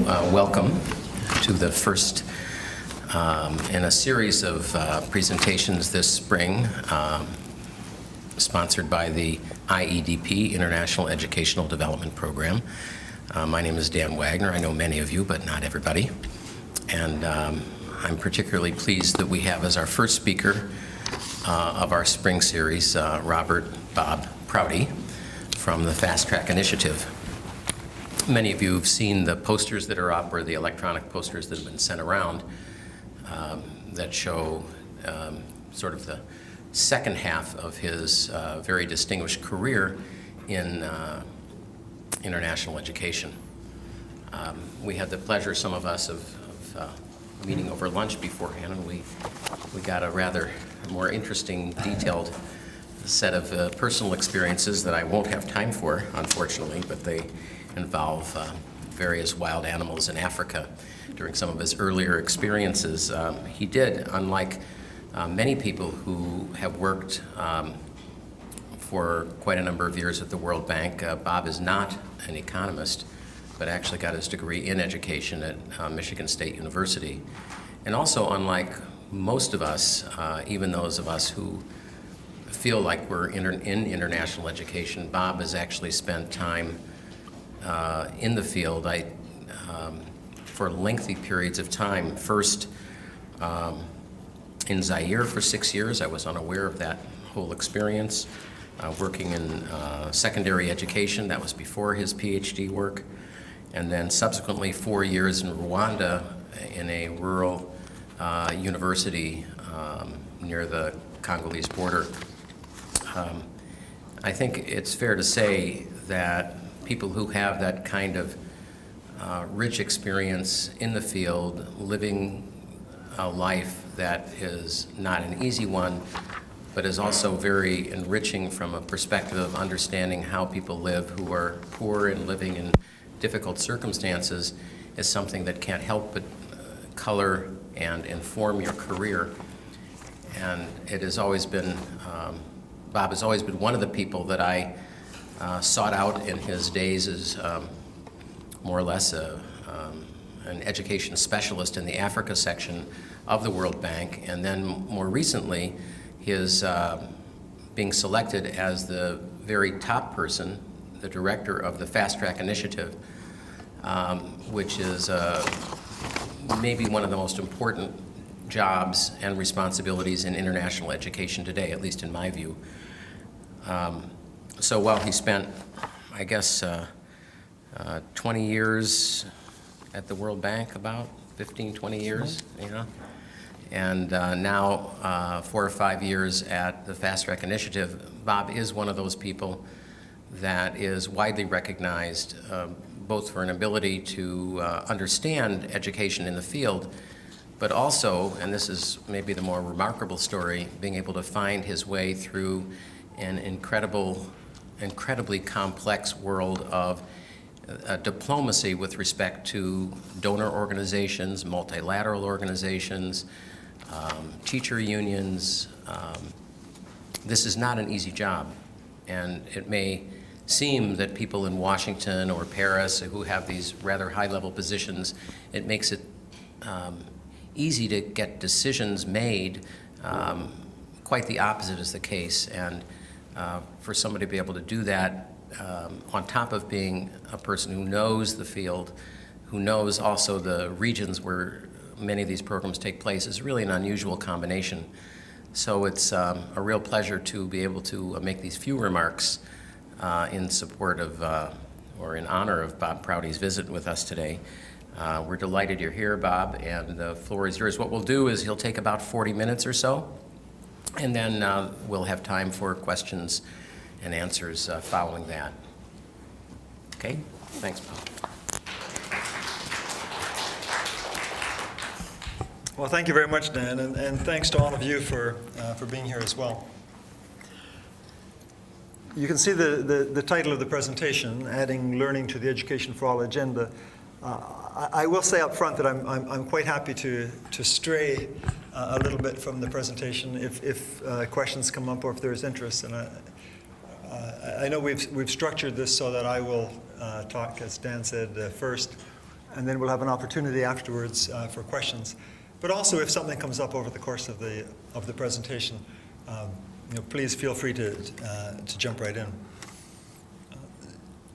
welcome to the first in a series of presentations this spring, sponsored by the IEDP, International Educational Development Program. My name is Dan Wagner. I know many of you, but not everybody. And I'm particularly pleased that we have as our first speaker of our spring series, Bob Prouty from the Fasttrack Initiative. Many of you have seen the posters that are up, or the electronic posters that have been sent around that show sort of the second half of his very distinguished career in international education. We had the pleasure, some of us, of meeting over lunch beforehand, and we got a rather more interesting, detailed set of personal experiences that I won't have time for, unfortunately, but they involve various wild animals in Africa during some of his earlier experiences. He did, unlike many people who have worked for quite a number of years at the World Bank, Bob is not an economist, but actually got his degree in education at Michigan State University. And also, unlike most of us, even those of us who feel like we're in international education, Bob has actually spent time in the field for lengthy periods of time. First in Zaire for 6 years. I was unaware of that whole experience. Working in secondary education, that was before his PhD work. And then subsequently 4 years in Rwanda in a rural university near the Congolese border. I think it's fair to say that people who have that kind of rich experience in the field, living a life that is not an easy one, but is also very enriching from a perspective of understanding how people live who are poor and living in difficult circumstances, is something that can't help but color and inform your career. And it has always been, Bob has always been one of the people that I sought out in his days as more or less an education specialist in the Africa section of the World Bank, and then more recently his being selected as the very top person, the director of the Fasttrack Initiative, which is maybe one of the most important jobs and responsibilities in international education today, at least in my view. So while he spent, I guess, 20 years at the World Bank, about 15, 20 years, you know, and now 4 or 5 years at the Fasttrack Initiative, Bob is one of those people that is widely recognized both for an ability to understand education in the field, but also, and this is maybe the more remarkable story, being able to find his way through an incredibly complex world of diplomacy with respect to donor organizations, multilateral organizations, teacher unions. This is not an easy job, and it may seem that people in Washington or Paris who have these rather high-level positions, it makes it easy to get decisions made. Quite the opposite is the case, and for somebody to be able to do that on top of being a person who knows the field, who knows also the regions where many of these programs take place, is really an unusual combination. So it's a real pleasure to be able to make these few remarks in support of, or in honor of Bob Prouty's visit with us today. We're delighted you're here, Bob, and the floor is yours. What we'll do is he'll take about 40 minutes or so, and then we'll have time for questions and answers following that. Okay? Thanks, Bob. Well, thank you very much, Dan, and thanks to all of you for being here as well. You can see the title of the presentation, Adding Learning to the Education for All agenda. I will say up front that I'm quite happy to stray a little bit from the presentation if questions come up or if there's interest. And I know we've structured this so that I will talk, as Dan said, first, and then we'll have an opportunity afterwards for questions. But also, if something comes up over the course of the presentation, please feel free to jump right in.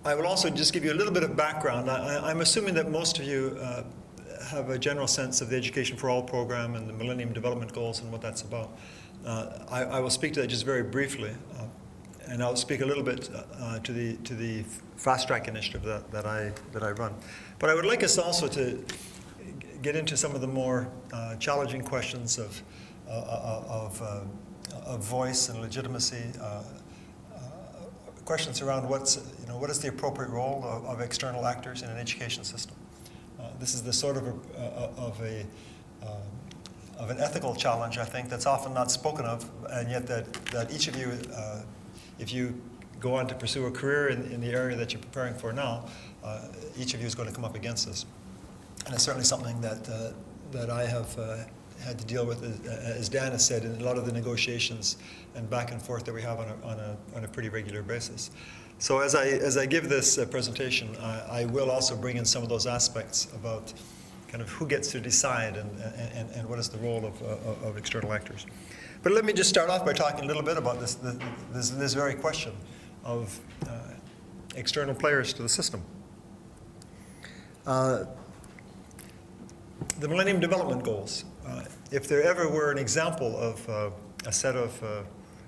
I will also just give you a little bit of background. I'm assuming that most of you have a general sense of the Education for All program and the Millennium Development Goals and what that's about. I will speak to that just very briefly, and I'll speak a little bit to the Fasttrack Initiative that I run. But I would like us also to get into some of the more challenging questions of voice and legitimacy, questions around what is the appropriate role of external actors in an education system. This is the sort of an ethical challenge, I think, that's often not spoken of, and yet that each of you, if you go on to pursue a career in the area that you're preparing for now, each of you is going to come up against this. And it's certainly something that I have had to deal with, as Dan has said, in a lot of the negotiations and back and forth that we have on a pretty regular basis. So as I give this presentation, I will also bring in some of those aspects about kind of who gets to decide and what is the role of external actors. But let me just start off by talking a little bit about this very question of external players to the system. The Millennium Development Goals, if there ever were an example of a set of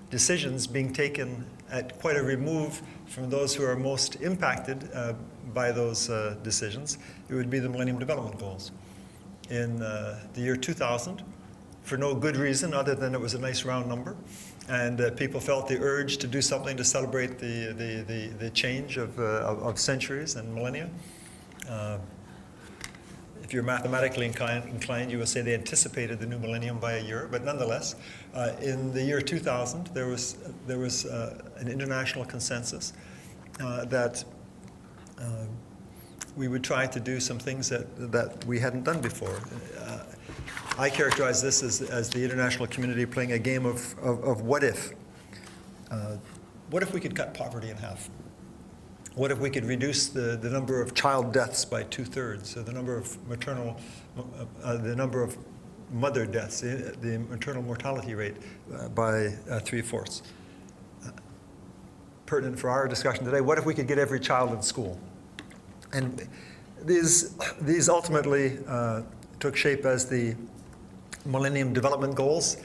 decisions being taken at quite a remove from those who are most impacted by those decisions, it would be the Millennium Development Goals. In the year 2000, for no good reason other than it was a nice round number, and people felt the urge to do something to celebrate the change of centuries and millennia. If you're mathematically inclined, you will say they anticipated the new millennium by a year. But nonetheless, in the year 2000, there was an international consensus that we would try to do some things that we hadn't done before. I characterize this as the international community playing a game of what if. What if we could cut poverty in half? What if we could reduce the number of child deaths by 2/3, so the number of the number of mother deaths, the maternal mortality rate by 3/4? Pertinent for our discussion today, what if we could get every child in school? And these ultimately took shape as the Millennium Development Goals.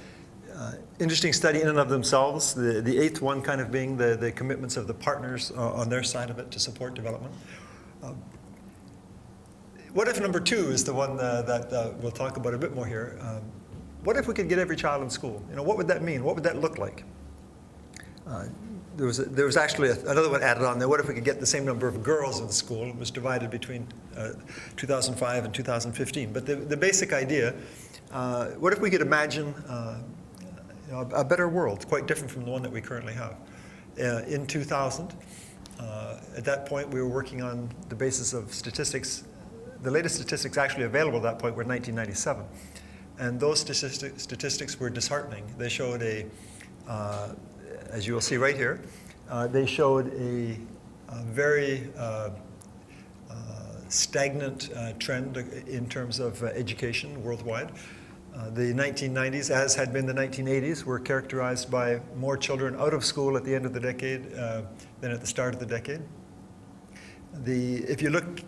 Interesting study in and of themselves, the eighth one kind of being the commitments of the partners on their side of it to support development. What if number 2 is the one that we'll talk about a bit more here? What if we could get every child in school? What would that mean? What would that look like? There was actually another one added on there. What if we could get the same number of girls in school? It was divided between 2005 and 2015. But the basic idea, what if we could imagine a better world, quite different from the one that we currently have? In 2000, at that point, we were working on the basis of statistics. The latest statistics actually available at that point were 1997. And those statistics were disheartening. They showed as you will see right here, they showed a very stagnant trend in terms of education worldwide. The 1990s, as had been the 1980s, were characterized by more children out of school at the end of the decade than at the start of the decade. If you look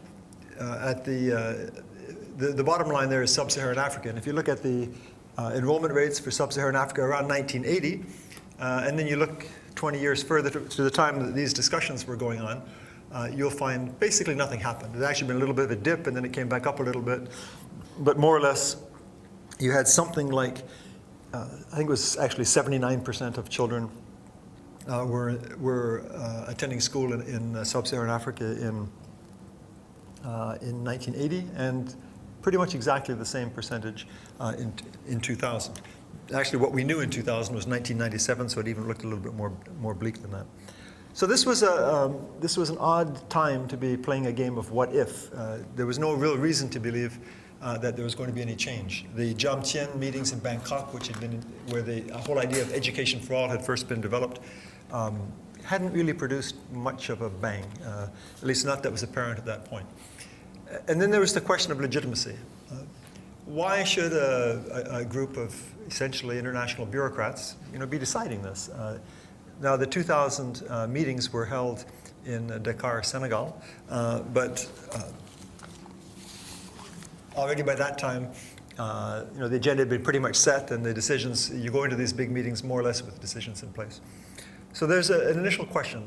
at the bottom line there is sub-Saharan Africa, and if you look at the enrollment rates for sub-Saharan Africa around 1980, and then you look 20 years further to the time that these discussions were going on, you'll find basically nothing happened. There's actually been a little bit of a dip, and then it came back up a little bit, but more or less, you had something like, I think it was actually 79% of children were attending school in sub-Saharan Africa in 1980, and pretty much exactly the same percentage in 2000. Actually, what we knew in 2000 was 1997, so it even looked a little bit more bleak than that. So this was an odd time to be playing a game of what if. There was no real reason to believe that there was going to be any change. The Jamtien meetings in Bangkok, which had been where the whole idea of education for all had first been developed, hadn't really produced much of a bang, at least not that was apparent at that point. And then there was the question of legitimacy. Why should a group of essentially international bureaucrats, be deciding this? Now, the 2000 meetings were held in Dakar, Senegal, but already by that time, the agenda had been pretty much set, and the decisions, you go into these big meetings more or less with decisions in place. So there's an initial question.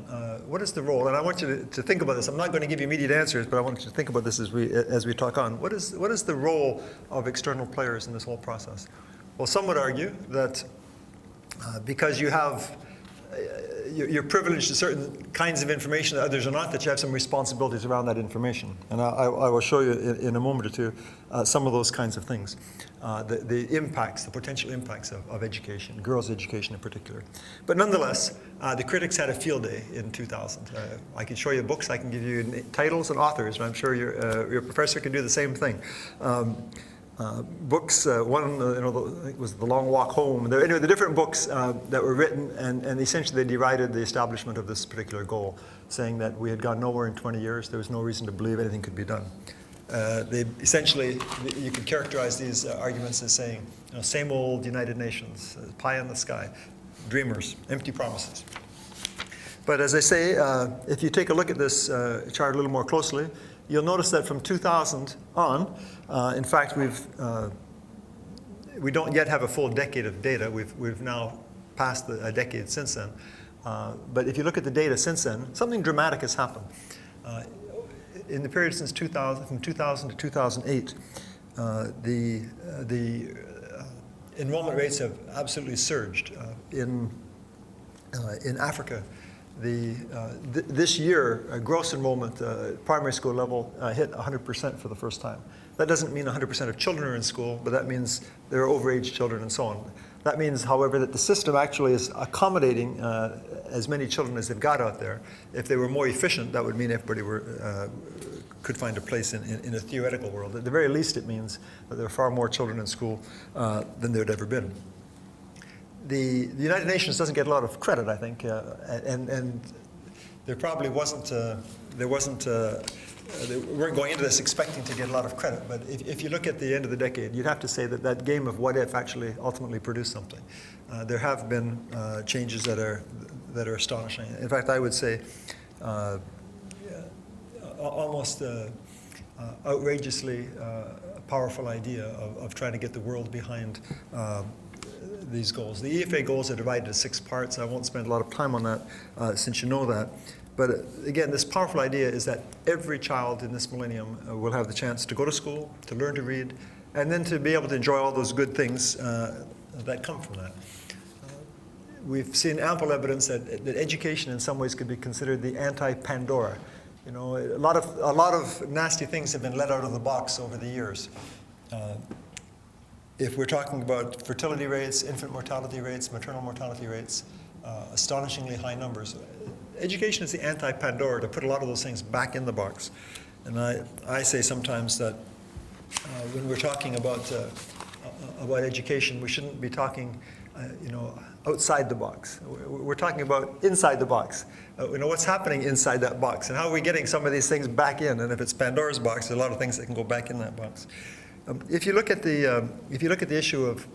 What is the role? And I want you to think about this. I'm not going to give you immediate answers, but I want you to think about this as we talk on. What is the role of external players in this whole process? Well, some would argue that because you're privileged to certain kinds of information that others are not, that you have some responsibilities around that information. And I will show you in a moment or two some of those kinds of things. The impacts, the potential impacts of education, girls' education in particular. But nonetheless, the critics had a field day in 2000. I can show you books, I can give you titles and authors, and I'm sure your professor can do the same thing. Books, one was The Long Walk Home. The different books that were written, and essentially they derided the establishment of this particular goal, saying that we had gone nowhere in 20 years, there was no reason to believe anything could be done. They essentially, you could characterize these arguments as saying, same old United Nations, pie in the sky, dreamers, empty promises. But as I say, if you take a look at this chart a little more closely, you'll notice that from 2000 on, in fact, we don't yet have a full decade of data. We've now passed a decade since then. But if you look at the data since then, something dramatic has happened. In the period since 2000, from 2000 to 2008, the enrollment rates have absolutely surged. In Africa, this year, gross enrollment, primary school level, hit 100% for the first time. That doesn't mean 100% of children are in school, but that means there are overage children and so on. That means, however, that the system actually is accommodating as many children as they've got out there. If they were more efficient, that would mean everybody could find a place in a theoretical world. At the very least, it means that there are far more children in school than there had ever been. The United Nations doesn't get a lot of credit, I think, and there probably wasn't, they weren't going into this expecting to get a lot of credit, but if you look at the end of the decade, you'd have to say that that game of what if actually ultimately produced something. There have been changes that are astonishing. In fact, I would say almost outrageously powerful idea of trying to get the world behind these goals. The EFA goals are divided into 6 parts. I won't spend a lot of time on that since you know that. But again, this powerful idea is that every child in this millennium will have the chance to go to school, to learn to read, and then to be able to enjoy all those good things that come from that. We've seen ample evidence that education in some ways could be considered the anti-Pandora. A lot of nasty things have been let out of the box over the years. If we're talking about fertility rates, infant mortality rates, maternal mortality rates, astonishingly high numbers, education is the anti-Pandora to put a lot of those things back in the box. And I say sometimes that when we're talking about education, we shouldn't be talking, outside the box. We're talking about inside the box. What's happening inside that box, and how are we getting some of these things back in? And if it's Pandora's box, there's a lot of things that can go back in that box. If you look at the issue of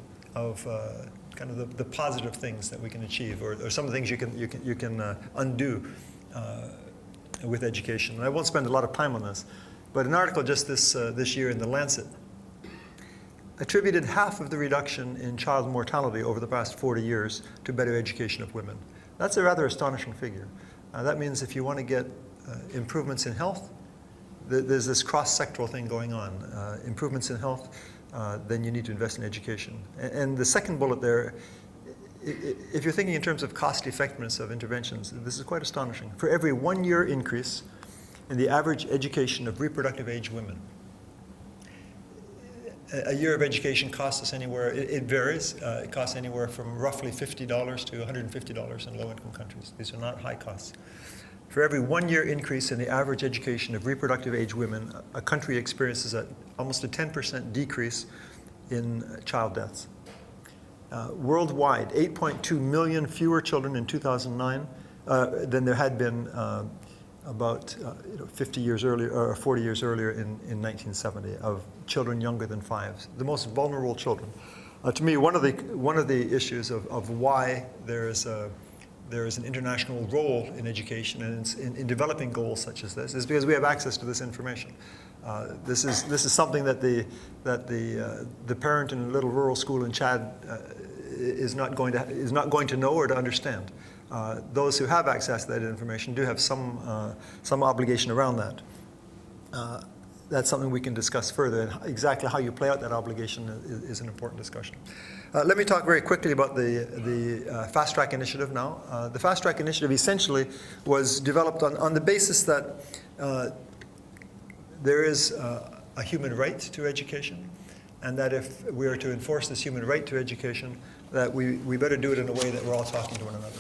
kind of the positive things that we can achieve, or some of the things you can undo with education. And I won't spend a lot of time on this, but an article just this year in The Lancet attributed half of the reduction in child mortality over the past 40 years to better education of women. That's a rather astonishing figure. That means if you want to get improvements in health, there's this cross-sectoral thing going on. Improvements in health, then you need to invest in education. And the second bullet there, if you're thinking in terms of cost effectiveness of interventions, this is quite astonishing. For every 1 year increase in the average education of reproductive age women, a year of education costs us anywhere, it varies, it costs anywhere from roughly $50 to $150 in low-income countries. These are not high costs. For every 1 year increase in the average education of reproductive age women, a country experiences almost a 10% decrease in child deaths. Worldwide, 8.2 million fewer children in 2009 than there had been about 50 years earlier, or 40 years earlier in 1970, of children younger than 5, the most vulnerable children. To me, one of the issues of why there is an international role in education and in developing goals such as this is because we have access to this information. This is something that the parent in a little rural school in Chad is not going to know or to understand. Those who have access to that information do have some obligation around that. That's something we can discuss further, and exactly how you play out that obligation is an important discussion. Let me talk very quickly about the Fasttrack Initiative now. The Fasttrack Initiative essentially was developed on the basis that there is a human right to education, and that if we are to enforce this human right to education, that we better do it in a way that we're all talking to one another.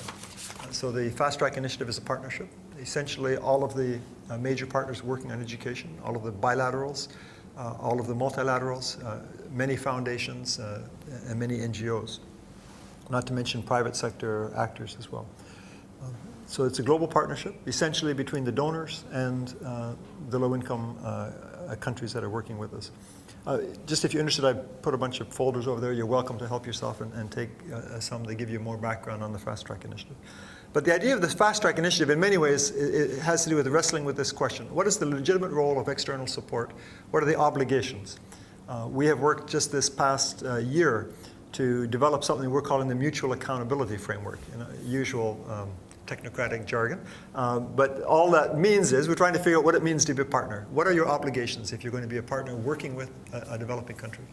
So the Fasttrack Initiative is a partnership. Essentially, all of the major partners working on education, all of the bilaterals, all of the multilaterals, many foundations, and many NGOs, not to mention private sector actors as well. So it's a global partnership, essentially between the donors and the low-income countries that are working with us. Just if you're interested, I put a bunch of folders over there. You're welcome to help yourself and take some. They give you more background on the Fasttrack Initiative. But the idea of the Fasttrack Initiative, in many ways, it has to do with wrestling with this question. What is the legitimate role of external support? What are the obligations? We have worked just this past year to develop something we're calling the Mutual Accountability Framework, usual technocratic jargon. But all that means is we're trying to figure out what it means to be a partner. What are your obligations if you're going to be a partner working with a developing country?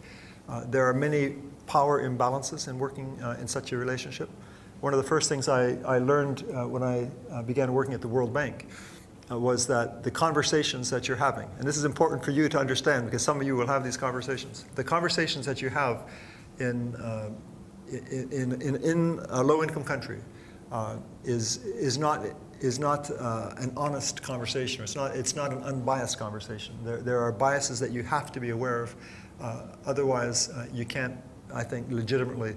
There are many power imbalances in working in such a relationship. One of the first things I learned when I began working at the World Bank was that the conversations that you're having, and this is important for you to understand because some of you will have these conversations, the conversations that you have in a low-income country is not an honest conversation. It's not an unbiased conversation. There are biases that you have to be aware of. Otherwise, you can't, I think, legitimately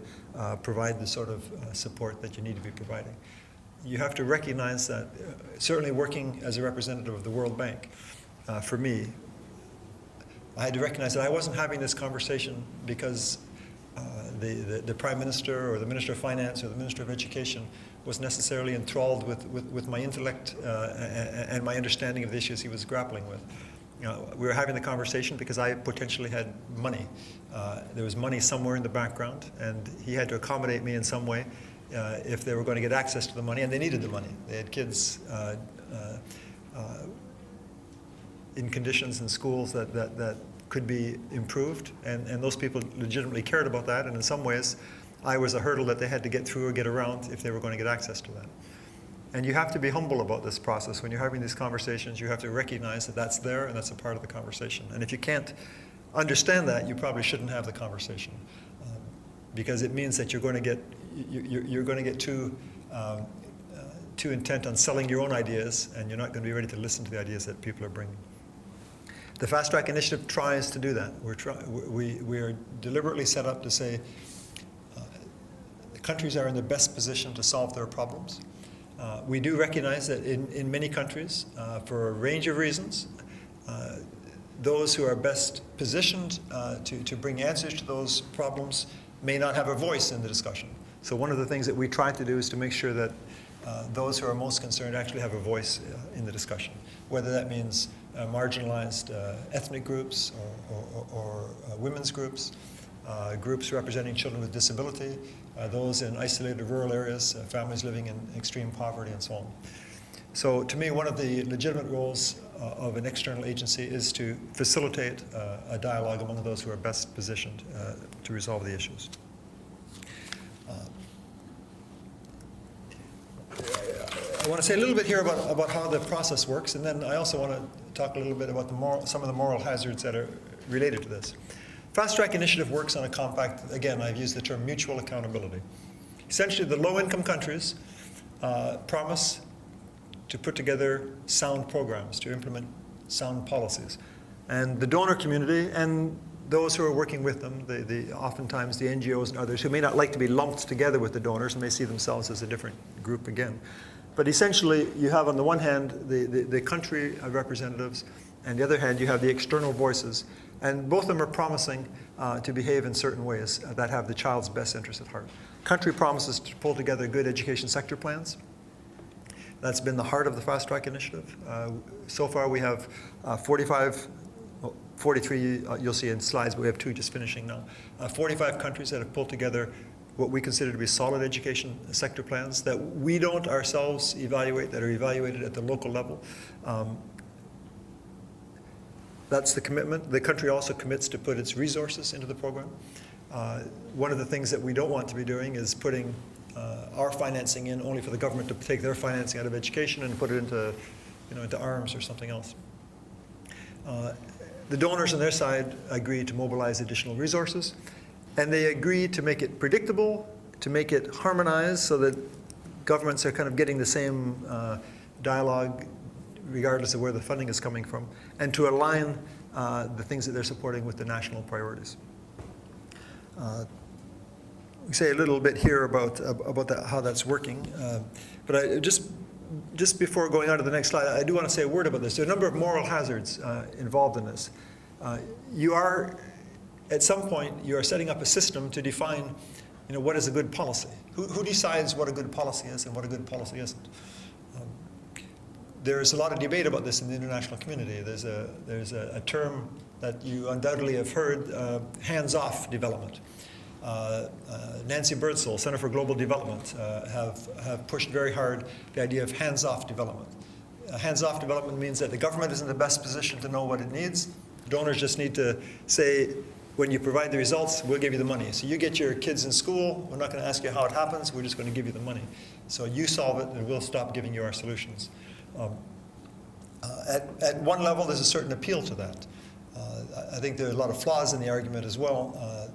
provide the sort of support that you need to be providing. You have to recognize that, certainly working as a representative of the World Bank, for me, I had to recognize that I wasn't having this conversation because the Prime Minister or the Minister of Finance or the Minister of Education was necessarily enthralled with my intellect and my understanding of the issues he was grappling with. We were having the conversation because I potentially had money. There was money somewhere in the background, and he had to accommodate me in some way if they were going to get access to the money, and they needed the money. They had kids in conditions in schools that could be improved, and those people legitimately cared about that, and in some ways, I was a hurdle that they had to get through or get around if they were going to get access to that. And you have to be humble about this process. When you're having these conversations, you have to recognize that that's there and that's a part of the conversation. And if you can't understand that, you probably shouldn't have the conversation, because it means that you're going to get too intent on selling your own ideas, and you're not going to be ready to listen to the ideas that people are bringing. The Fasttrack Initiative tries to do that. We are deliberately set up to say the countries are in the best position to solve their problems. We do recognize that in many countries, for a range of reasons, those who are best positioned to bring answers to those problems may not have a voice in the discussion. So one of the things that we try to do is to make sure that those who are most concerned actually have a voice in the discussion, whether that means marginalized ethnic groups or women's groups, groups representing children with disability, those in isolated rural areas, families living in extreme poverty, and so on. So to me, one of the legitimate roles of an external agency is to facilitate a dialogue among those who are best positioned to resolve the issues. I want to say a little bit here about how the process works, and then I also want to talk a little bit about some of the moral hazards that are related to this. Fasttrack Initiative works on a compact, again, I've used the term mutual accountability. Essentially, the low-income countries promise to put together sound programs, to implement sound policies. And the donor community and those who are working with them, oftentimes the NGOs and others who may not like to be lumped together with the donors and may see themselves as a different group again, But essentially, you have on the one hand the country representatives, and the other hand you have the external voices. And both of them are promising to behave in certain ways that have the child's best interest at heart. Country promises to pull together good education sector plans. That's been the heart of the Fasttrack Initiative. So far we have 43, you'll see in slides, but we have 2 just finishing now. 45 countries that have pulled together what we consider to be solid education sector plans that we don't ourselves evaluate, that are evaluated at the local level. That's the commitment. The country also commits to put its resources into the program. One of the things that we don't want to be doing is putting our financing in only for the government to take their financing out of education and put it into, into arms or something else. The donors on their side agree to mobilize additional resources, and they agree to make it predictable, to make it harmonized so that governments are kind of getting the same dialogue regardless of where the funding is coming from, and to align the things that they're supporting with the national priorities. We say a little bit here about how that's working, but just before going on to the next slide, I do want to say a word about this. There are a number of moral hazards involved in this. You are, at some point, you are setting up a system to define, what is a good policy. Who decides what a good policy is and what a good policy isn't? There's a lot of debate about this in the international community. There's a term that you undoubtedly have heard, hands-off development. Nancy Birdsall, Center for Global Development, have pushed very hard the idea of hands-off development. Hands-off development means that the government is in the best position to know what it needs. Donors just need to say, when you provide the results, we'll give you the money. So you get your kids in school, we're not going to ask you how it happens, we're just going to give you the money. So you solve it and we'll stop giving you our solutions. At one level, there's a certain appeal to that. I think there are a lot of flaws in the argument as well,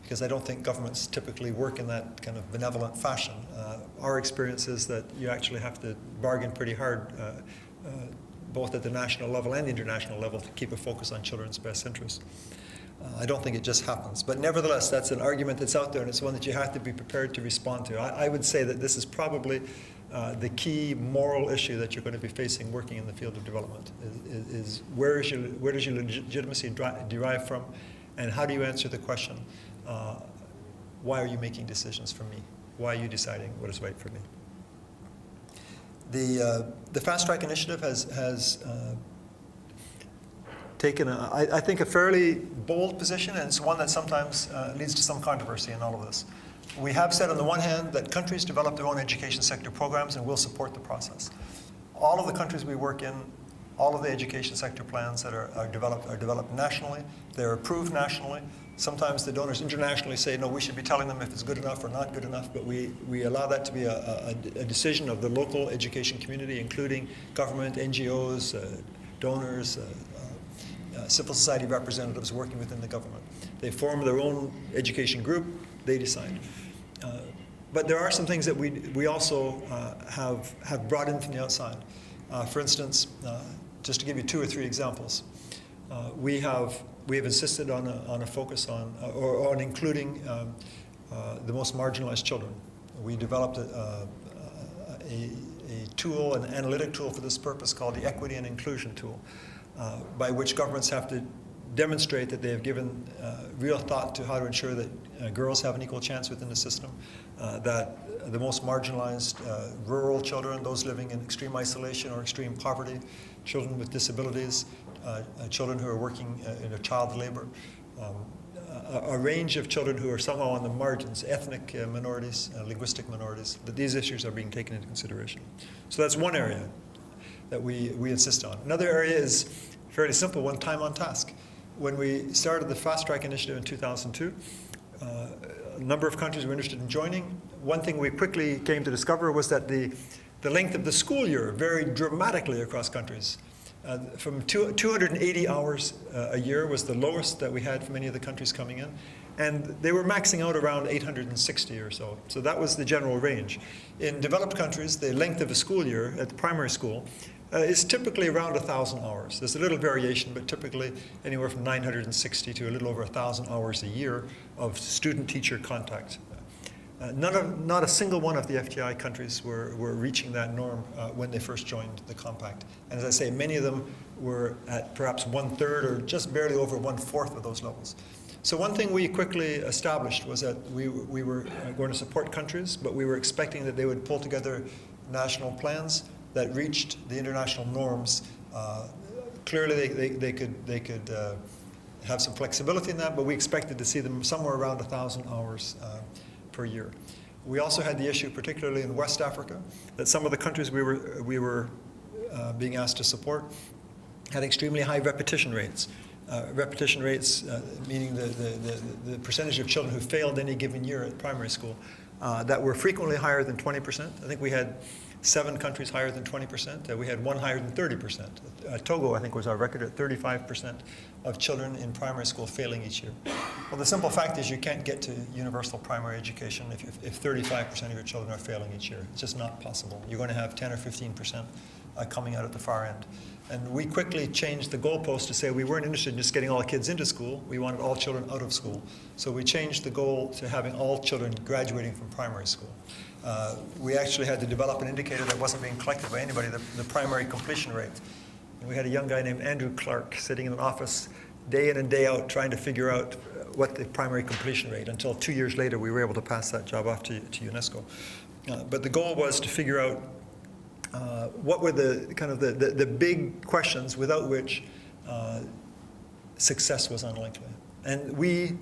because I don't think governments typically work in that kind of benevolent fashion. Our experience is that you actually have to bargain pretty hard, both at the national level and the international level, to keep a focus on children's best interests. I don't think it just happens. But nevertheless, that's an argument that's out there, and it's one that you have to be prepared to respond to. I would say that this is probably the key moral issue that you're going to be facing working in the field of development, is where does your legitimacy derive from, and how do you answer the question, why are you making decisions for me? Why are you deciding what is right for me? The Fasttrack Initiative has taken, I think, a fairly bold position, and it's one that sometimes leads to some controversy in all of this. We have said on the one hand that countries develop their own education sector programs and will support the process. All of the countries we work in, all of the education sector plans that are developed nationally. They're approved nationally. Sometimes the donors internationally say, no, we should be telling them if it's good enough or not good enough, but we allow that to be a decision of the local education community, including government, NGOs, donors, civil society representatives working within the government. They form their own education group, they decide. But there are some things that we also have brought in from the outside. For instance, just to give you 2 or 3 examples, we have insisted on a focus on including the most marginalized children. We developed a tool, an analytic tool for this purpose called the Equity and Inclusion Tool, by which governments have to demonstrate that they have given real thought to how to ensure that girls have an equal chance within the system, that the most marginalized rural children, those living in extreme isolation or extreme poverty, children with disabilities, children who are working in child labor, a range of children who are somehow on the margins, ethnic minorities, linguistic minorities, that these issues are being taken into consideration. So that's one area that we insist on. Another area is fairly simple one, time on task. When we started the Fasttrack Initiative in 2002, a number of countries were interested in joining. One thing we quickly came to discover was that the length of the school year varied dramatically across countries. From 280 hours a year was the lowest that we had from any of the countries coming in, and they were maxing out around 860 or so. So that was the general range. In developed countries, the length of a school year at the primary school is typically around 1,000 hours. There's a little variation, but typically anywhere from 960 to a little over 1,000 hours a year of student-teacher contact. Not a single one of the FTI countries were reaching that norm when they first joined the compact. And as I say, many of them were at perhaps 1/3 or just barely over 1/4 of those levels. So one thing we quickly established was that we were going to support countries, but we were expecting that they would pull together national plans that reached the international norms. Clearly, they could have some flexibility in that, but we expected to see them somewhere around 1,000 hours per year. We also had the issue, particularly in West Africa, that some of the countries we were being asked to support had extremely high repetition rates. Repetition rates, meaning the percentage of children who failed any given year at primary school, that were frequently higher than 20%. I think we had 7 countries higher than 20%. We had one higher than 30%. Togo, I think, was our record at 35% of children in primary school failing each year. Well, the simple fact is you can't get to universal primary education if 35% of your children are failing each year. It's just not possible. You're going to have 10 or 15% coming out at the far end. And we quickly changed the goalpost to say we weren't interested in just getting all kids into school. We wanted all children out of school. So we changed the goal to having all children graduating from primary school. We actually had to develop an indicator that wasn't being collected by anybody, the primary completion rate. And we had a young guy named Andrew Clark sitting in an office day in and day out trying to figure out what the primary completion rate. Until 2 years later, we were able to pass that job off to UNESCO. But the goal was to figure out what were the kind of the big questions without which success was unlikely. And we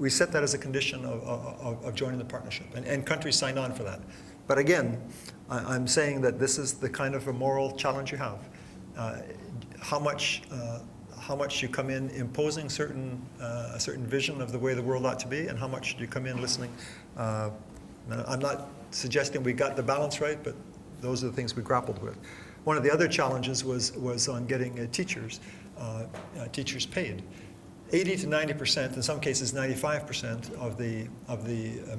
set that as a condition of joining the partnership, and countries signed on for that. But again, I'm saying that this is the kind of a moral challenge you have. How much you come in imposing a certain vision of the way the world ought to be, and how much you come in listening. I'm not suggesting we got the balance right, but those are the things we grappled with. One of the other challenges was on getting teachers paid. 80 to 90%, in some cases 95% of the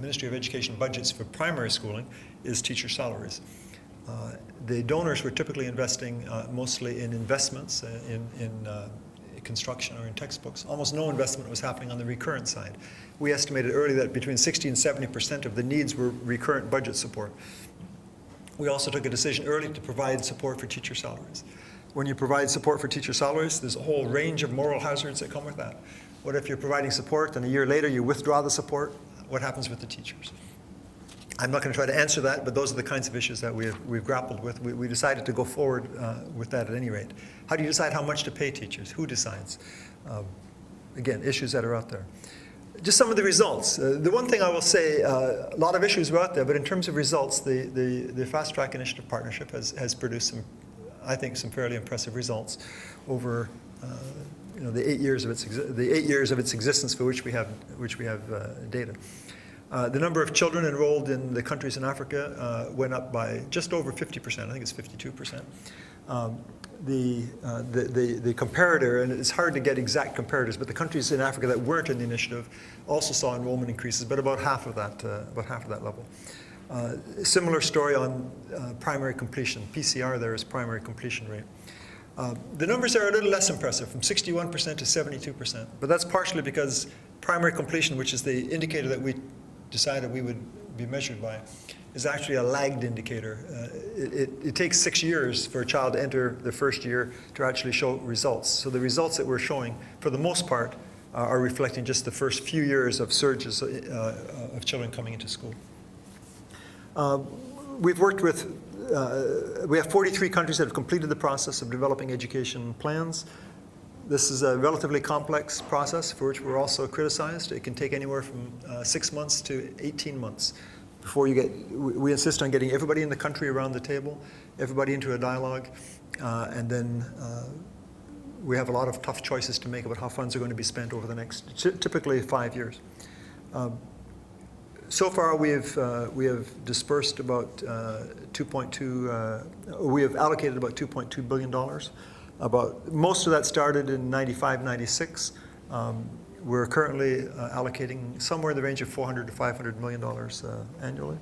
Ministry of Education budgets for primary schooling is teacher salaries. The donors were typically investing mostly in investments in construction or in textbooks. Almost no investment was happening on the recurrent side. We estimated early that between 60 and 70% of the needs were recurrent budget support. We also took a decision early to provide support for teacher salaries. When you provide support for teacher salaries, there's a whole range of moral hazards that come with that. What if you're providing support and a year later you withdraw the support? What happens with the teachers? I'm not going to try to answer that, but those are the kinds of issues that we've grappled with. We decided to go forward with that at any rate. How do you decide how much to pay teachers? Who decides? Again, issues that are out there. Just some of the results. The one thing I will say, a lot of issues were out there, but in terms of results, the Fasttrack Initiative Partnership has produced some, I think, some fairly impressive results over the 8 years of its existence for which we have data. The number of children enrolled in the countries in Africa went up by just over 50%. I think it's 52%. The comparator, and it's hard to get exact comparators, but the countries in Africa that weren't in the initiative also saw enrollment increases, but about half of that level. Similar story on primary completion. PCR there is primary completion rate. The numbers are a little less impressive, from 61% to 72%, but that's partially because primary completion, which is the indicator that we decided we would be measured by, is actually a lagged indicator. It takes 6 years for a child to enter the first year to actually show results. So the results that we're showing, for the most part, are reflecting just the first few years of surges of children coming into school. We've worked with, we have 43 countries that have completed the process of developing education plans. This is a relatively complex process for which we're also criticized. It can take anywhere from 6 months to 18 months before you get, we insist on getting everybody in the country around the table, everybody into a dialogue, and then we have a lot of tough choices to make about how funds are going to be spent over the next, typically 5 years. So far, we have dispersed about we have allocated about $2.2 billion. Most of that started in 95, 96. We're currently allocating somewhere in the range of $400 to $500 million annually.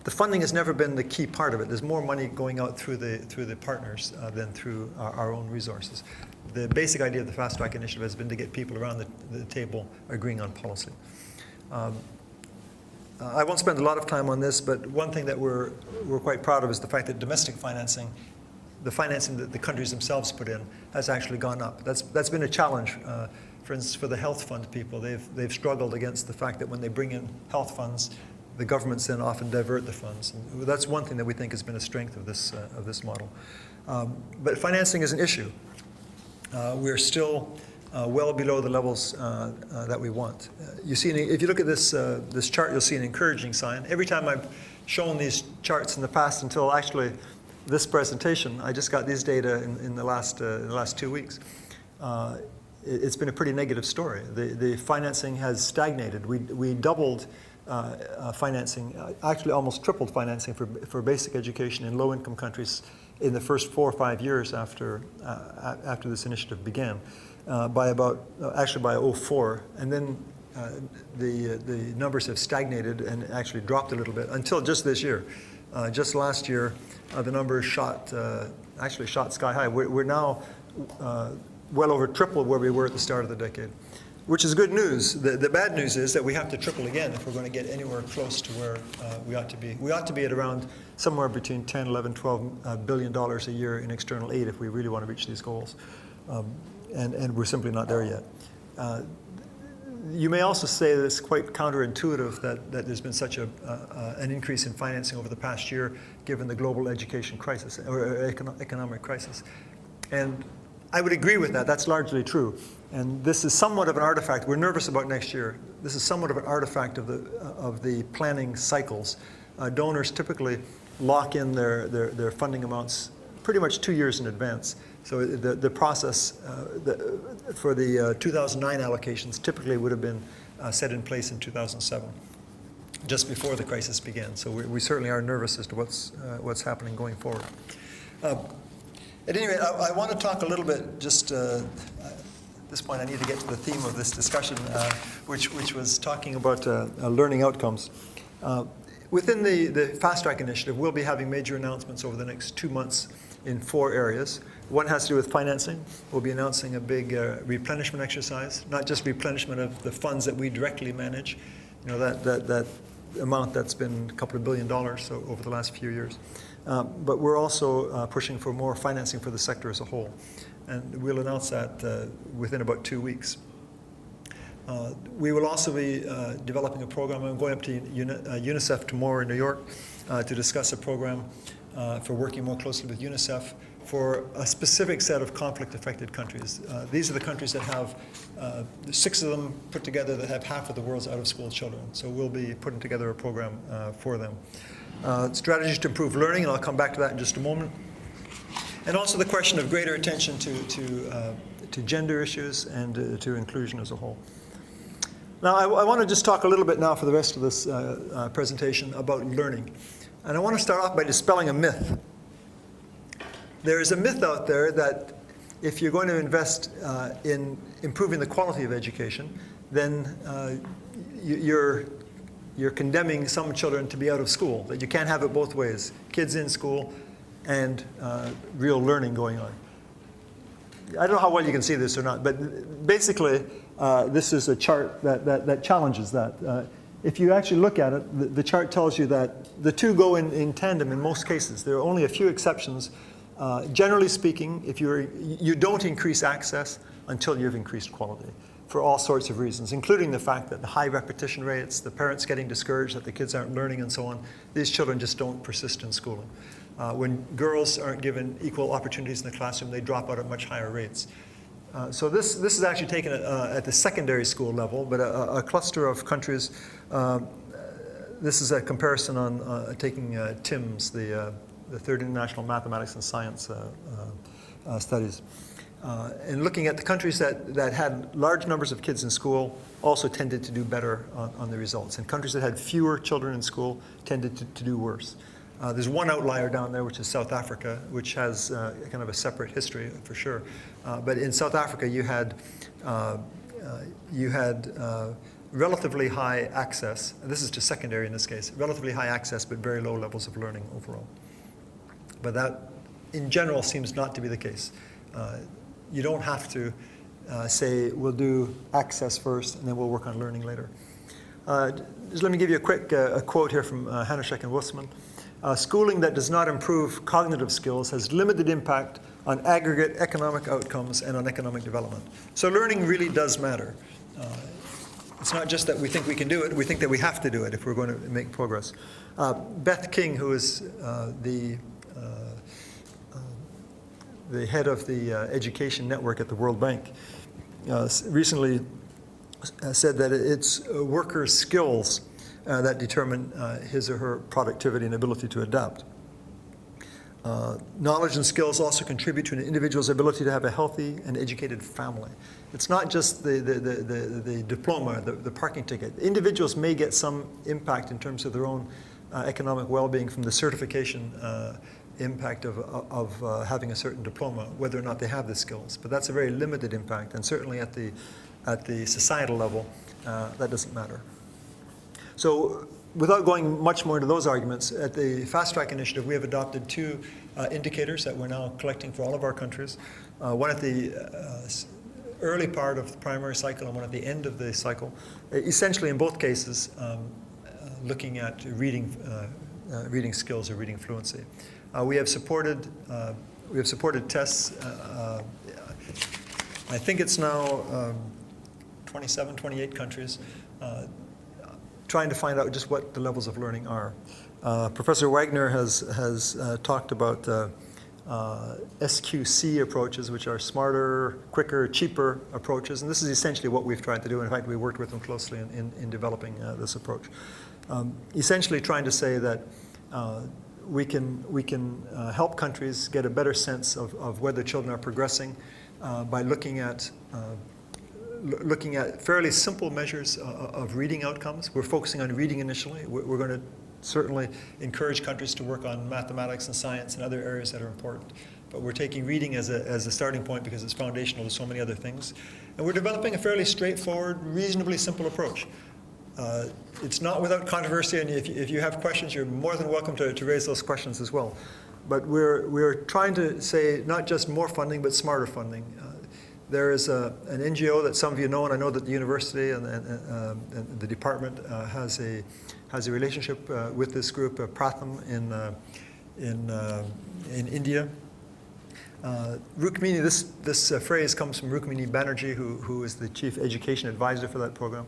The funding has never been the key part of it. There's more money going out through the partners than through our own resources. The basic idea of the Fasttrack Initiative has been to get people around the table agreeing on policy. I won't spend a lot of time on this, but one thing that we're quite proud of is the fact that domestic financing, the financing that the countries themselves put in, has actually gone up. That's been a challenge. For instance, for the health fund people, they've struggled against the fact that when they bring in health funds, the governments then often divert the funds. And that's one thing that we think has been a strength of this model. But financing is an issue. We're still well below the levels that we want. You see, if you look at this chart, you'll see an encouraging sign. Every time I've shown these charts in the past until actually this presentation, I just got these data in the last 2 weeks. It's been a pretty negative story. The financing has stagnated. We doubled financing, actually almost tripled financing for basic education in low-income countries in the first 4 or 5 years after this initiative began, by 2004, and then the numbers have stagnated and actually dropped a little bit until just this year. Just last year, the numbers shot sky high. We're now well over triple where we were at the start of the decade, which is good news. The bad news is that we have to triple again if we're going to get anywhere close to where we ought to be. We ought to be at around somewhere between 10, 11, 12 billion dollars a year in external aid if we really want to reach these goals. And we're simply not there yet. You may also say that it's quite counterintuitive that there's been such an increase in financing over the past year, given the global education crisis or economic crisis. And I would agree with that. That's largely true. And this is somewhat of an artifact. We're nervous about next year. This is somewhat of an artifact of the planning cycles. Donors typically lock in their funding amounts pretty much 2 years in advance. So the process for the 2009 allocations typically would have been set in place in 2007, just before the crisis began. So we certainly are nervous as to what's happening going forward. At any rate, I want to talk a little bit, just at this point I need to get to the theme of this discussion, which was talking about learning outcomes. Within the Fasttrack Initiative, we'll be having major announcements over the next 2 months in 4 areas. One has to do with financing. We'll be announcing a big replenishment exercise, not just replenishment of the funds that we directly manage, you know, that amount that's been a couple of $1 billion over the last few years. But we're also pushing for more financing for the sector as a whole. And we'll announce that within about 2 weeks. We will also be developing a program. I'm going up to UNICEF tomorrow in New York to discuss a program for working more closely with UNICEF for a specific set of conflict-affected countries. These are the countries that have 6 of them put together that have half of the world's out-of-school children. So we'll be putting together a program for them. Strategies to improve learning, and I'll come back to that in just a moment. And also the question of greater attention to gender issues and to inclusion as a whole. Now, I want to just talk a little bit now for the rest of this presentation about learning. And I want to start off by dispelling a myth. There is a myth out there that if you're going to invest in improving the quality of education, then you're condemning some children to be out of school, that you can't have it both ways, kids in school and real learning going on. I don't know how well you can see this or not, but basically this is a chart that challenges that. If you actually look at it, the chart tells you that the two go in tandem in most cases. There are only a few exceptions. Generally speaking, if you don't increase access until you've increased quality, for all sorts of reasons, including the fact that the high repetition rates, the parents getting discouraged that the kids aren't learning and so on, these children just don't persist in schooling. When girls aren't given equal opportunities in the classroom, they drop out at much higher rates. So this is actually taken at the secondary school level, but a cluster of countries. This is a comparison on taking TIMSS, the Third International Mathematics and Science Studies. And looking at the countries that had large numbers of kids in school also tended to do better on the results. And countries that had fewer children in school tended to do worse. There's one outlier down there, which is South Africa, which has kind of a separate history for sure. But in South Africa, you had relatively high access. This is to secondary in this case. Relatively high access, but very low levels of learning overall. But that, in general, seems not to be the case. You don't have to say, we'll do access first, and then we'll work on learning later. Just let me give you a quick quote here from Hanashek and Wussman. Schooling that does not improve cognitive skills has limited impact on aggregate economic outcomes and on economic development. So learning really does matter. It's not just that we think we can do it, we think that we have to do it if we're going to make progress. Beth King, who is the head of the education network at the World Bank, recently said that it's workers' skills that determine his or her productivity and ability to adapt. Knowledge and skills also contribute to an individual's ability to have a healthy and educated family. It's not just the diploma, the parking ticket. Individuals may get some impact in terms of their own economic well-being from the certification impact of having a certain diploma, whether or not they have the skills. But that's a very limited impact, and certainly at the societal level, that doesn't matter. So without going much more into those arguments, at the Fasttrack Initiative, we have adopted two indicators that we're now collecting for all of our countries. One at the early part of the primary cycle and one at the end of the cycle. Essentially, in both cases, looking at reading skills or reading fluency. We have supported tests. I think it's now 27, 28 countries. Trying to find out just what the levels of learning are. Professor Wagner has talked about SQC approaches, which are smarter, quicker, cheaper approaches, and this is essentially what we've tried to do. In fact, we worked with them closely in developing this approach. Essentially trying to say that we can help countries get a better sense of whether children are progressing by looking at fairly simple measures of reading outcomes. We're focusing on reading initially. We're going to certainly encourage countries to work on mathematics and science and other areas that are important. But we're taking reading as a starting point because it's foundational to so many other things. And we're developing a fairly straightforward, reasonably simple approach. It's not without controversy, and if you have questions, you're more than welcome to raise those questions as well. But we're trying to say not just more funding, but smarter funding. There is an NGO that some of you know, and I know that the university and the department has a relationship with this group, Pratham in India. Rukmini, this phrase comes from Rukmini Banerjee, who is the chief education advisor for that program.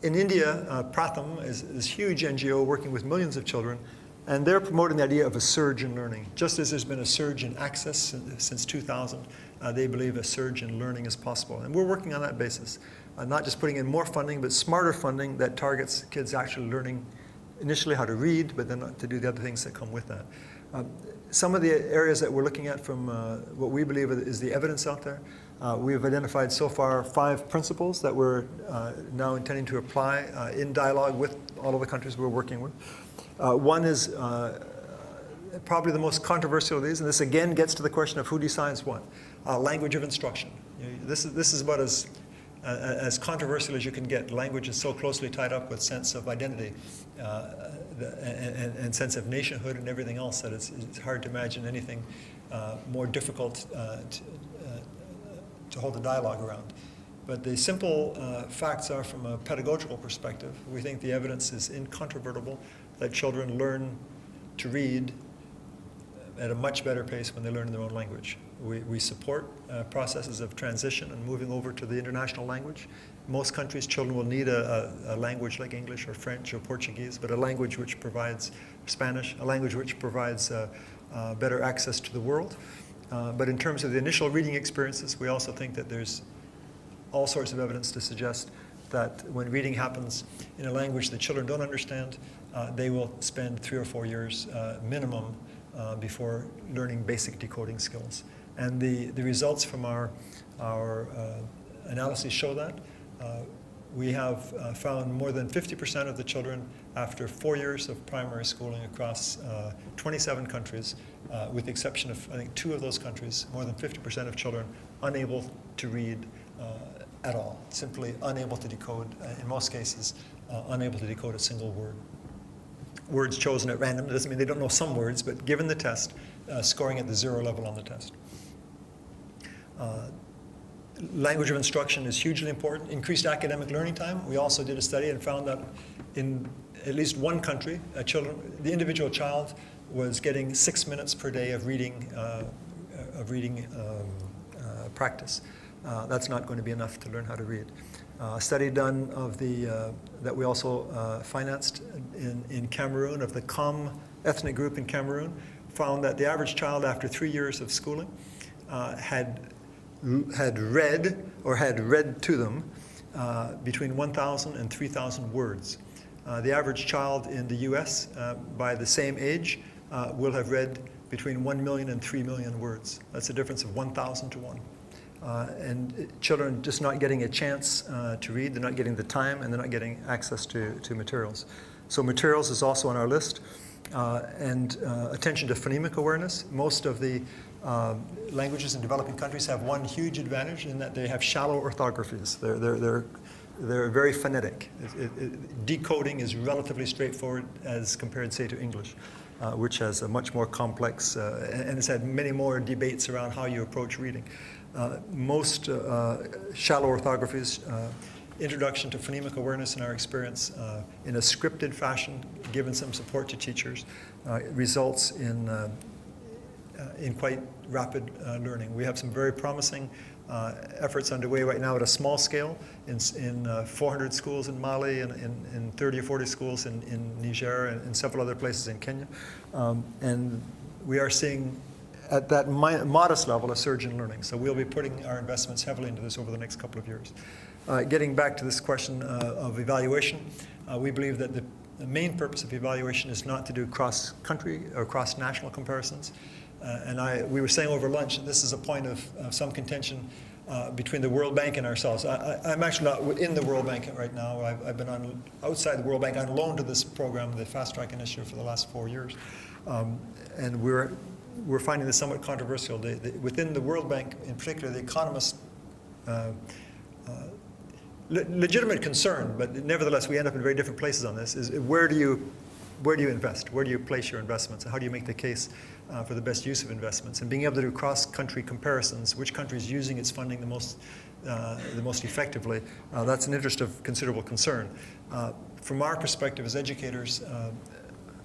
In India, Pratham is this huge NGO working with millions of children, and they're promoting the idea of a surge in learning. Just as there's been a surge in access since 2000, they believe a surge in learning is possible. And we're working on that basis, not just putting in more funding, but smarter funding that targets kids actually learning initially how to read, but then to do the other things that come with that. Some of the areas that we're looking at from what we believe is the evidence out there, we've identified so far 5 principles that we're now intending to apply in dialogue with all of the countries we're working with. One is probably the most controversial of these, and this again gets to the question of who decides what. Language of instruction. This is about as controversial as you can get. Language is so closely tied up with sense of identity and sense of nationhood and everything else that it's hard to imagine anything more difficult to hold a dialogue around. But the simple facts are, from a pedagogical perspective, we think the evidence is incontrovertible that children learn to read at a much better pace when they learn in their own language. We support processes of transition and moving over to the international language. Most countries, children will need a language like English or French or Portuguese, but a language which provides Spanish, a language which provides better access to the world. But in terms of the initial reading experiences, we also think that there's all sorts of evidence to suggest that when reading happens in a language that children don't understand, they will spend 3 or 4 years minimum before learning basic decoding skills. And the results from our analyses show that. We have found more than 50% of the children after 4 years of primary schooling across 27 countries, with the exception of, I think, 2 of those countries, more than 50% of children unable to read at all, simply unable to decode, in most cases, unable to decode a single word. Words chosen at random doesn't mean they don't know some words, but given the test, scoring at the 0 level on the test. Language of instruction is hugely important. Increased academic learning time. We also did a study and found that in at least one country, the individual child was getting 6 minutes per day of reading practice. That's not going to be enough to learn how to read. A study done of that we also financed in Cameroon, of the Kom ethnic group in Cameroon, found that the average child after 3 years of schooling had read to them between 1,000 and 3,000 words. The average child in the US by the same age will have read between 1 million and 3 million words. That's a difference of 1,000 to 1. And children just not getting a chance to read, they're not getting the time, and they're not getting access to materials. So materials is also on our list. And attention to phonemic awareness. Most of the languages in developing countries have one huge advantage in that they have shallow orthographies. They're very phonetic. Decoding is relatively straightforward as compared, say, to English, which has a much more complex, and it's had many more debates around how you approach reading. Most shallow orthographies, introduction to phonemic awareness in our experience in a scripted fashion, given some support to teachers, results in quite rapid learning. We have some very promising efforts underway right now at a small scale in 400 schools in Mali and in 30 or 40 schools in Niger and several other places in Kenya. And we are seeing at that modest level a surge in learning. So we'll be putting our investments heavily into this over the next couple of years. Getting back to this question of evaluation, we believe that the main purpose of evaluation is not to do cross-country or cross-national comparisons. We were saying over lunch, and this is a point of some contention between the World Bank and ourselves. I'm actually not in the World Bank right now. I've been outside the World Bank on loan to this program, the Fasttrack Initiative, for the last 4 years. And we're finding this somewhat controversial. Within the World Bank, in particular, the economists, legitimate concern, but nevertheless, we end up in very different places on this, is where do you invest? Where do you place your investments? How do you make the case for the best use of investments? And being able to do cross-country comparisons, which country is using its funding the most effectively, that's an interest of considerable concern. From our perspective as educators,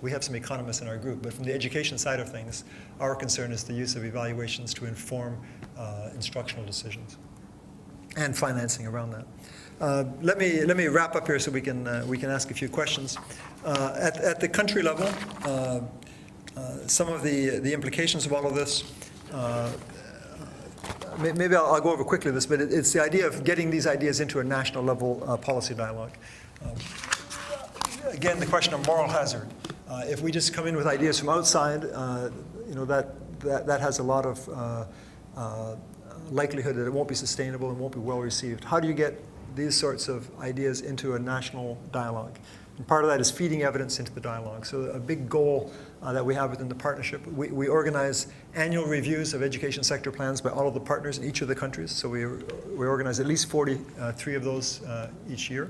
we have some economists in our group, but from the education side of things, our concern is the use of evaluations to inform instructional decisions and financing around that. Let me wrap up here so we can ask a few questions. At the country level, some of the implications of all of this. Maybe I'll go over quickly this, but it's the idea of getting these ideas into a national level policy dialogue. Again, the question of moral hazard. If we just come in with ideas from outside, that has a lot of likelihood that it won't be sustainable and won't be well received. How do you get these sorts of ideas into a national dialogue? And part of that is feeding evidence into the dialogue. So a big goal that we have within the partnership, we organize annual reviews of education sector plans by all of the partners in each of the countries. So we organize at least 43 of those each year,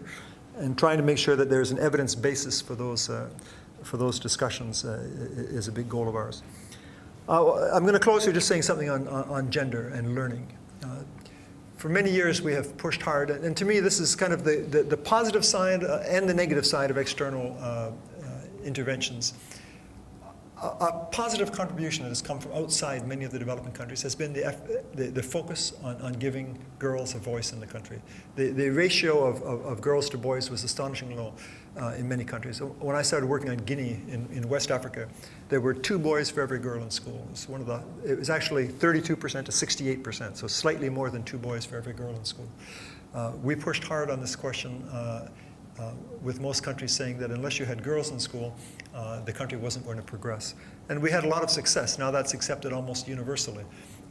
and trying to make sure that there's an evidence basis for those discussions is a big goal of ours. I'm going to close here just saying something on gender and learning. For many years, we have pushed hard, and to me, this is kind of the positive side and the negative side of external interventions. A positive contribution that has come from outside many of the developing countries has been the focus on giving girls a voice in the country. The ratio of girls to boys was astonishingly low in many countries. When I started working on Guinea in West Africa, there were 2 boys for every girl in school. It was actually 32% to 68%, so slightly more than 2 boys for every girl in school. We pushed hard on this question with most countries saying that unless you had girls in school, the country wasn't going to progress. And we had a lot of success. Now that's accepted almost universally.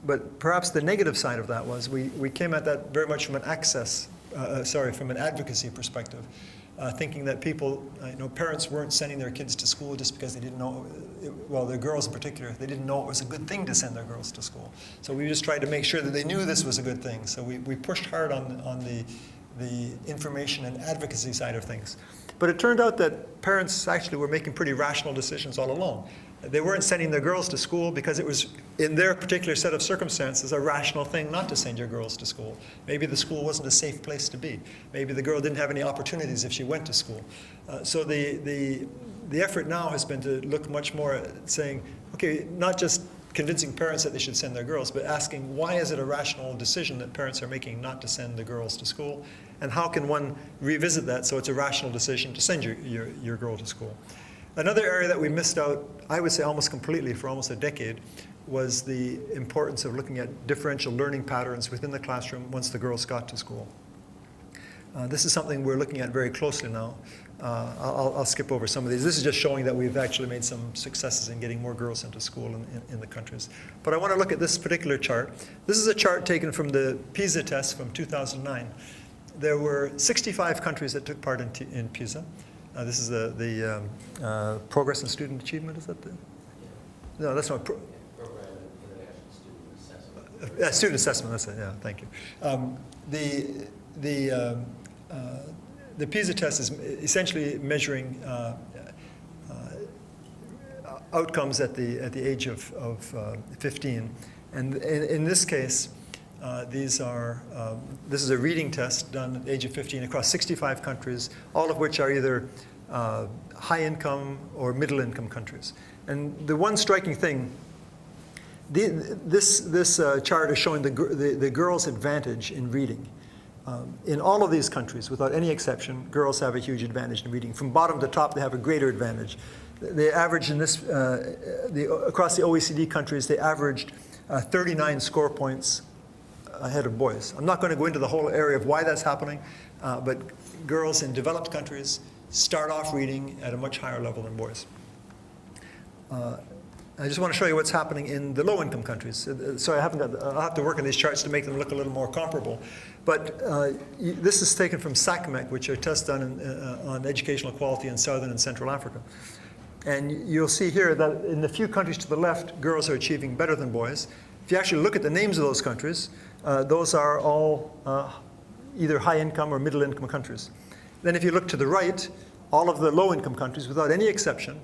But perhaps the negative side of that was we came at that very much from an from an advocacy perspective, thinking that parents weren't sending their kids to school just because they didn't know, their girls in particular, they didn't know it was a good thing to send their girls to school. So we just tried to make sure that they knew this was a good thing. So we pushed hard on the information and advocacy side of things. But it turned out that parents actually were making pretty rational decisions all along. They weren't sending their girls to school because it was, in their particular set of circumstances, a rational thing not to send your girls to school. Maybe the school wasn't a safe place to be. Maybe the girl didn't have any opportunities if she went to school. So the effort now has been to look much more at saying, okay, not just convincing parents that they should send their girls, but asking why is it a rational decision that parents are making not to send the girls to school, and how can one revisit that so it's a rational decision to send your girl to school. Another area that we missed out, I would say almost completely for almost a decade, was the importance of looking at differential learning patterns within the classroom once the girls got to school. This is something we're looking at very closely now. I'll skip over some of these. This is just showing that we've actually made some successes in getting more girls into school in the countries. But I want to look at this particular chart. This is a chart taken from the PISA test from 2009. There were 65 countries that took part in PISA. This is the Progress in Student Achievement, is that the? No, that's not. Program International Student Assessment. Student Assessment, that's it, yeah, thank you. The PISA test is essentially measuring outcomes at the age of 15. And in this case, this is a reading test done at the age of 15 across 65 countries, all of which are either high-income or middle-income countries. And the one striking thing, this chart is showing the girls' advantage in reading. In all of these countries, without any exception, girls have a huge advantage in reading. From bottom to top, they have a greater advantage. They average in this, across the OECD countries, they averaged 39 score points ahead of boys. I'm not going to go into the whole area of why that's happening, but girls in developed countries start off reading at a much higher level than boys. I just want to show you what's happening in the low-income countries. So I'll have to work on these charts to make them look a little more comparable. But this is taken from SACMEC, which are tests done on educational equality in Southern and Central Africa. And you'll see here that in the few countries to the left, girls are achieving better than boys. If you actually look at the names of those countries, those are all either high-income or middle-income countries. Then if you look to the right, all of the low-income countries, without any exception,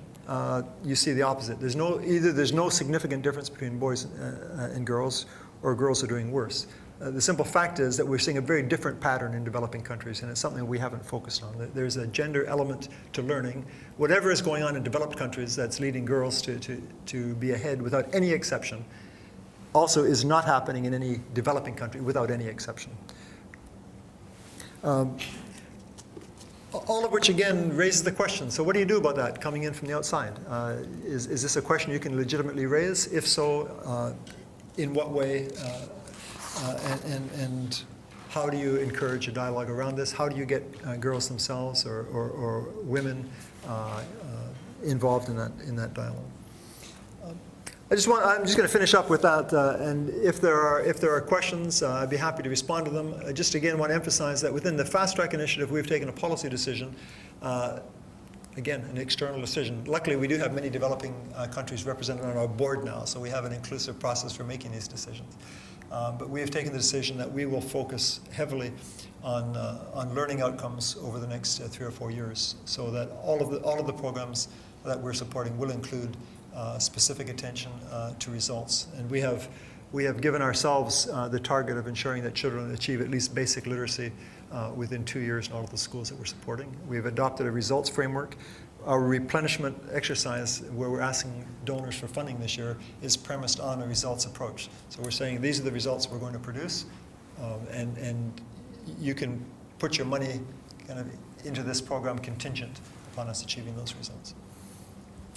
you see the opposite. There's no significant difference between boys and girls, or girls are doing worse. The simple fact is that we're seeing a very different pattern in developing countries, and it's something we haven't focused on. There's a gender element to learning. Whatever is going on in developed countries that's leading girls to be ahead without any exception also is not happening in any developing country without any exception. All of which, again, raises the question, so what do you do about that coming in from the outside? Is this a question you can legitimately raise? If so, in what way? And how do you encourage a dialogue around this? How do you get girls themselves or women involved in that dialogue? I'm just going to finish up with that, and if there are questions, I'd be happy to respond to them. I just again want to emphasize that within the Fasttrack Initiative, we've taken a policy decision, again, an external decision. Luckily, we do have many developing countries represented on our board now, so we have an inclusive process for making these decisions. But we have taken the decision that we will focus heavily on learning outcomes over the next 3 or 4 years, so that all of the programs that we're supporting will include specific attention to results. And we have given ourselves the target of ensuring that children achieve at least basic literacy within 2 years in all of the schools that we're supporting. We've adopted a results framework. Our replenishment exercise, where we're asking donors for funding this year, is premised on a results approach. So we're saying these are the results we're going to produce, and you can put your money kind of into this program contingent upon us achieving those results.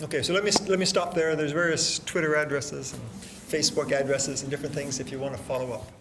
Okay, so let me stop there. There's various Twitter addresses and Facebook addresses and different things if you want to follow up.